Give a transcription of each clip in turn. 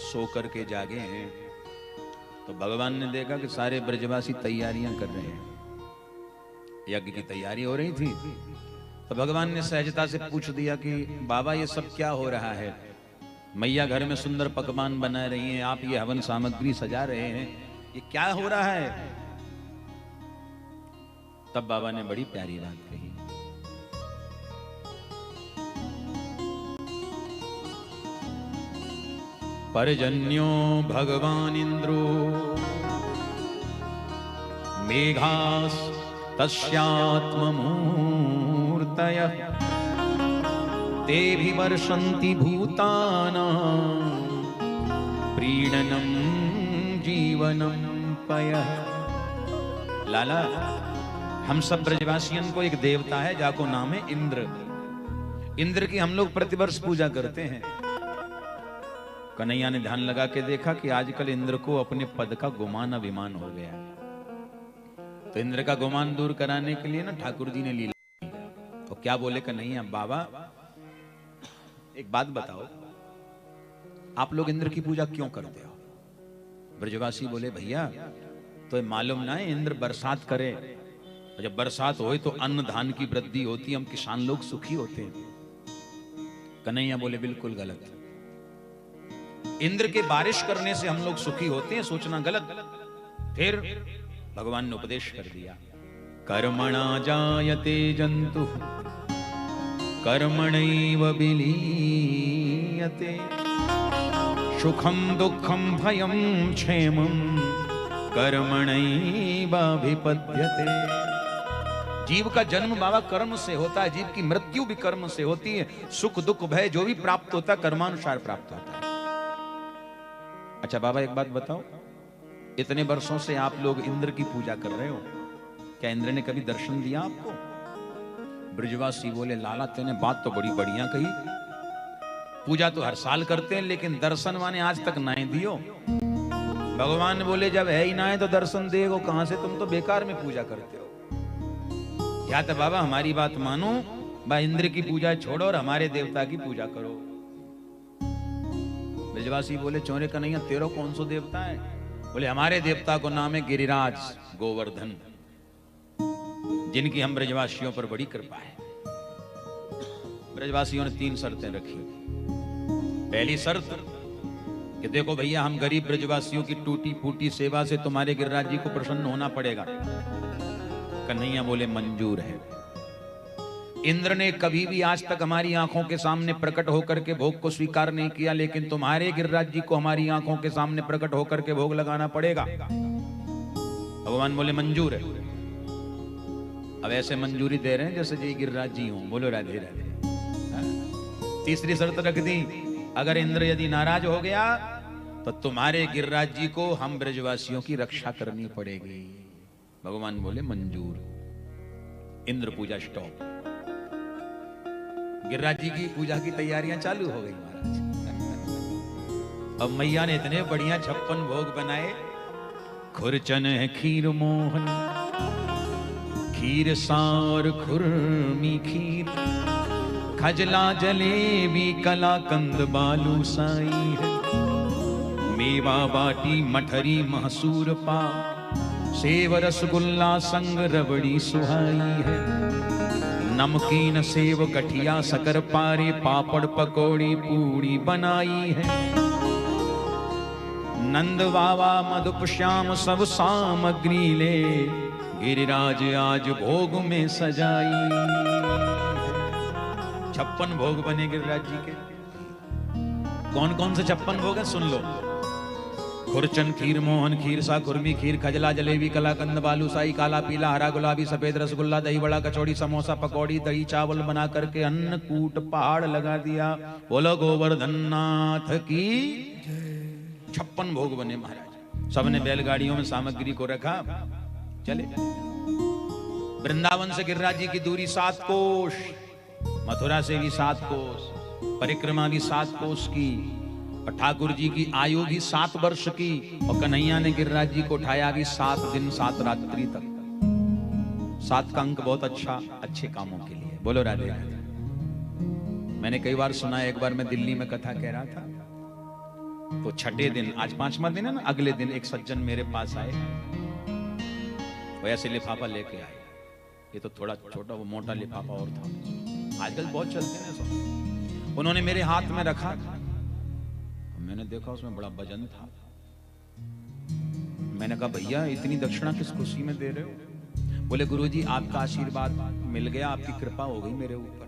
सो करके जागे हैं तो भगवान ने देखा कि सारे ब्रजवासी तैयारियां कर रहे हैं, यज्ञ की तैयारी हो रही थी। तो भगवान ने सहजता से पूछ दिया कि बाबा ये सब क्या हो रहा है? मैया घर में सुंदर पकवान बना रही हैं, आप ये हवन सामग्री सजा रहे हैं, ये क्या हो रहा है? तब बाबा ने बड़ी प्यारी बात कही। पर्जन्यो भगवान इंद्रो मेघास तस्यात्ममूर्तयः तेभि वर्षन्ति भूतानां प्रीणनं जीवनं पयः। लाला, हम सब ब्रजवासियों को एक देवता है जाको नाम है इंद्र। इंद्र की हम लोग प्रतिवर्ष पूजा करते हैं। कन्हैया ने ध्यान लगा के देखा कि आजकल इंद्र को अपने पद का गुमान अभिमान हो गया। तो इंद्र का गुमान दूर कराने के लिए ना ठाकुर जी ने लीला की। तो क्या बोले कन्हैया, बाबा एक बात बताओ, आप लोग इंद्र की पूजा क्यों करते हो? ब्रजवासी बोले, भैया तो मालूम ना है इंद्र बरसात करे, जब बरसात होए तो अन्न धान की वृद्धि होती, हम किसान लोग सुखी होते हैं। कन्हैया बोले, बिल्कुल गलत। इंद्र के बारिश करने से हम लोग सुखी होते हैं, सोचना गलत। फिर भगवान ने उपदेश कर दिया, कर्मणा जायते जंतु कर्मणैव विलीयते सुखम दुखम भयम क्षेमम कर्मणैवाभिपद्यते। जीव का जन्म बाबा कर्म से होता है, जीव की मृत्यु भी कर्म से होती है। सुख दुख भय जो भी प्राप्त होता है कर्मानुसार प्राप्त होता है। अच्छा बाबा एक बात बताओ, इतने वर्षों से आप लोग इंद्र की पूजा कर रहे हो, क्या इंद्र ने कभी दर्शन दिया आपको? ब्रजवासी बोले, लाला तूने बात तो बड़ी बढ़िया कही, पूजा तो हर साल करते हैं लेकिन दर्शन माने आज तक ना दियो। भगवान बोले, जब है ही ना है तो दर्शन देगो कहां से? तुम तो बेकार में पूजा करते हो। या तो बाबा हमारी बात मानो, बा इंद्र की पूजा छोड़ो और हमारे देवता की पूजा करो। ब्रजवासी बोले, चौरे कन्हैया तेरो कौन सो देवता है? बोले, हमारे देवता को नाम है गिरिराज गोवर्धन, जिनकी हम ब्रजवासियों पर बड़ी कृपा है। ब्रजवासियों ने 3 शर्तें रखी। पहली शर्त कि देखो भैया, हम गरीब ब्रजवासियों की टूटी फूटी सेवा से तुम्हारे गिरिराज जी को प्रसन्न होना पड़ेगा। कन्हैया बोले, मंजूर है। इंद्र ने कभी भी आज तक हमारी आंखों के सामने प्रकट होकर के भोग को स्वीकार नहीं किया, लेकिन तुम्हारे गिरिराज जी को हमारी आंखों के सामने प्रकट होकर के भोग लगाना पड़ेगा। भगवान बोले, मंजूर है। अब ऐसे मंजूरी दे रहे हैं जैसे जी गिरिराज जी हों। बोलो राधे राधे। तीसरी शर्त रख दी, अगर इंद्र यदि नाराज हो गया तो तुम्हारे गिरिराज जी को हम ब्रजवासियों की रक्षा करनी पड़ेगी। भगवान बोले, मंजूर। इंद्र पूजा स्टॉप। गिरिराज जी की पूजा की तैयारियां चालू हो गई महाराज। अब मैया ने इतने बढ़िया 56 भोग बनाए। खुरचन है खीर मोहन, खीर सार खुरमी खीर, खजला जलेबी कलाकंद बालू साई है, मेवा बाटी मठरी महसूर पा, सेव रसगुल्ला संग रबड़ी सुहाई है, नमकीन सेव गठिया शकर पारे, पापड़ पकौड़ी पूड़ी बनाई है, नंद बाबा मधुप श्याम सब सामग्री ले, गिरिराज आज भोग में सजाई। 56 भोग बने गिरिराज जी के। कौन कौन से 56 भोग हैं सुन लो। खुरचन खीर मोहन खीर सा खुरमी खीर, खजला जलेबी कलाकंद बालूसाई, काला पीला हरा गुलाबी सफेद रसगुल्ला, दही बड़ा कचौड़ी समोसा पकौड़ी, दही चावल बना करके अन्नकूट पहाड़ लगा दिया। बोलो गोवर्धन नाथ की 56 भोग बने महाराज। सबने बैलगाड़ियों में सामग्री को रखा, चले। वृंदावन से गिरिराज जी की दूरी 7 कोस, मथुरा से भी 7 कोस, परिक्रमा भी 7 कोस की, और ठाकुर जी की आयु भी 7 वर्ष की, और कन्हैया ने गिरिराज जी को उठाया भी 7 दिन 7 रात्रि तक। 7 का अंक बहुत अच्छा, अच्छे कामों के लिए। बोलो राधे राधे। मैंने कई बार सुना है, एक बार मैं दिल्ली में कथा कह रहा था, तो छठे दिन, आज 5वां दिन है ना, अगले दिन एक सज्जन मेरे पास आए, वो ऐसे लिफाफा लेके आए। ये तो थोड़ा छोटा, वो मोटा लिफाफा और था, आजकल बहुत चलते हैं सब। उन्होंने मेरे हाथ में रखा, मैंने देखा उसमें बड़ा वजन था। मैंने कहा भैया इतनी दक्षिणा किस खुशी में दे रहे हो? बोले गुरुजी आपका आशीर्वाद मिल गया, आपकी कृपा हो गई मेरे ऊपर।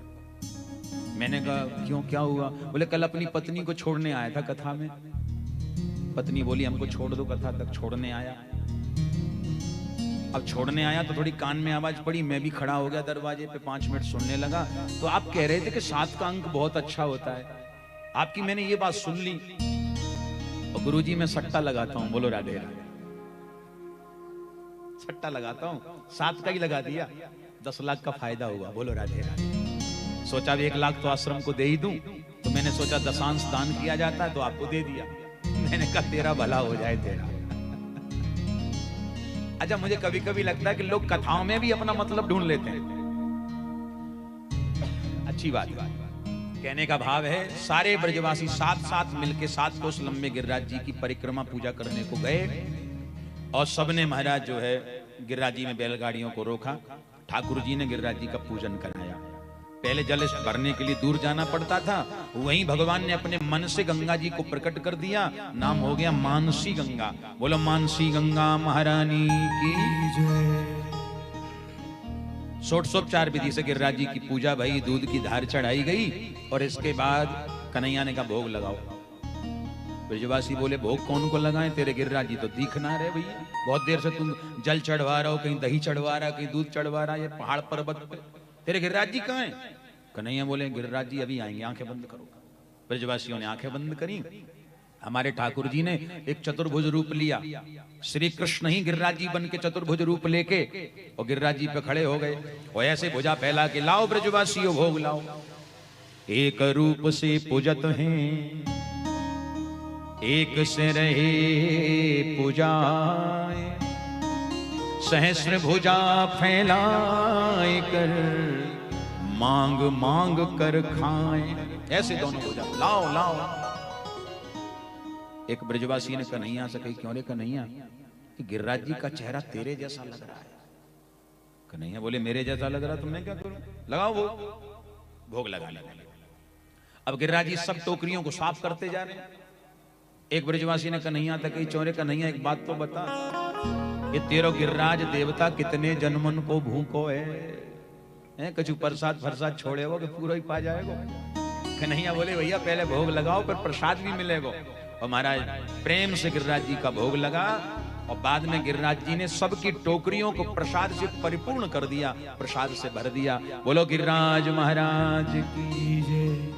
मैंने कहा क्यों, क्या हुआ? बोले कल अपनी पत्नी को छोड़ने आया था कथा में। पत्नी बोली हमको छोड़ दो कथा तक। छोड़ने आया, अब छोड़ने आया तो थोड़ी कान में आवाज पड़ी, मैं भी खड़ा हो गया दरवाजे पे, 5 मिनट सुनने लगा। तो आप कह रहे थे कि 7 का अंक बहुत अच्छा होता है, आपकी मैंने ये बात सुन ली। और गुरुजी मैं सट्टा लगाता हूं, बोलो राधे राधे। सट्टा लगाता हूं, 7 का ही लगा दिया, 10 लाख का फायदा हुआ, बोलो राधे राधे। सोचा 1 लाख तो आश्रम को दे ही दूं, तो मैंने सोचा दशांश दान किया जाता है, तो आपको दे दिया। मैंने कहा तेरा भला हो जाए तेरा। अच्छा मुझे कभी कभी लगता है कि लोग कथाओं में भी अपना मतलब ढूंढ लेते हैं। अच्छी बात है। कहने का भाव है सारे ब्रजवासी साथ मिलके 7 कोस लंबे गिरिराज जी की परिक्रमा पूजा करने को गए, और सबने महाराज जो है गिरिराज जी में बैलगाड़ियों को रोका। ठाकुर जी ने गिरिराज जी का पूजन कराया। पहले जल भरने के लिए दूर जाना पड़ता था, वहीं भगवान ने अपने मन से गंगा जी को प्रकट कर दिया। नाम हो गया मानसी गंगा। बोलो मानसी गंगा महारानी की जय। षोडशोपचार विधि से गिरिराज जी की पूजा भई, दूध की धार चढ़ाई गई, और इसके बाद कन्हैया ने कहा भोग लगाओ। ब्रजवासी बोले भोग कौन को लगाएं, तेरे गिरिराज जी तो दिखना रहे भैया, बहुत देर से तुम जल चढ़वा रहे हो, कहीं दही चढ़वा रहा, कहीं दूध चढ़वा रहा, ये पहाड़ पर्वत पे तेरे गिरिराज जी कहाँ हैं? कन्हैया बोले गिरिराज जी अभी आएंगे, आंखें बंद करो। ब्रजवासियों ने आंखें बंद करी। हमारे ठाकुर जी ने एक चतुर्भुज रूप लिया, श्री कृष्ण ही गिरिराज जी बन के चतुर्भुज रूप लेके और गिरिराज जी पे खड़े हो गए, और ऐसे भुजा फैला के लाओ ब्रजवासियों भोग लाओ। एक रूप से पूजत हैं, एक से रहे पूजाए, सहस्र भुजा फैलाए कर, मांग मांग कर खाए। ऐसे दोनों भुजा लाओ लाओ। एक ब्रजवासी ने कन्हैया से कही क्यों रे कन्हैया, कि गिरिराज जी का चेहरा तेरे जैसा लग रहा है। कन्हैया बोले मेरे जैसा लग रहा, तुमने क्या करूं? लगाओ वो भोग लगा लिया। अब गिरिराज जी सब टोकरियों को साफ करते जा रहे हैं। एक ब्रजवासी ने कन्हैया तक कही चौरे कन्हैया एक बात तो बता, ये तेरो गिरिराज देवता कितने जन्मन को भूखो है? कछु प्रसाद फरसाद छोड़े हो कि पूरा ही पा जाएगो? कन्हैया बोले भैया पहले भोग लगाओ, पर प्रसाद भी मिलेगा। और महाराज प्रेम से गिरिराज जी का भोग लगा, और बाद में गिरिराज जी ने सबकी टोकरियों को प्रसाद से परिपूर्ण कर दिया, प्रसाद से भर दिया। बोलो गिरिराज महाराज की जय।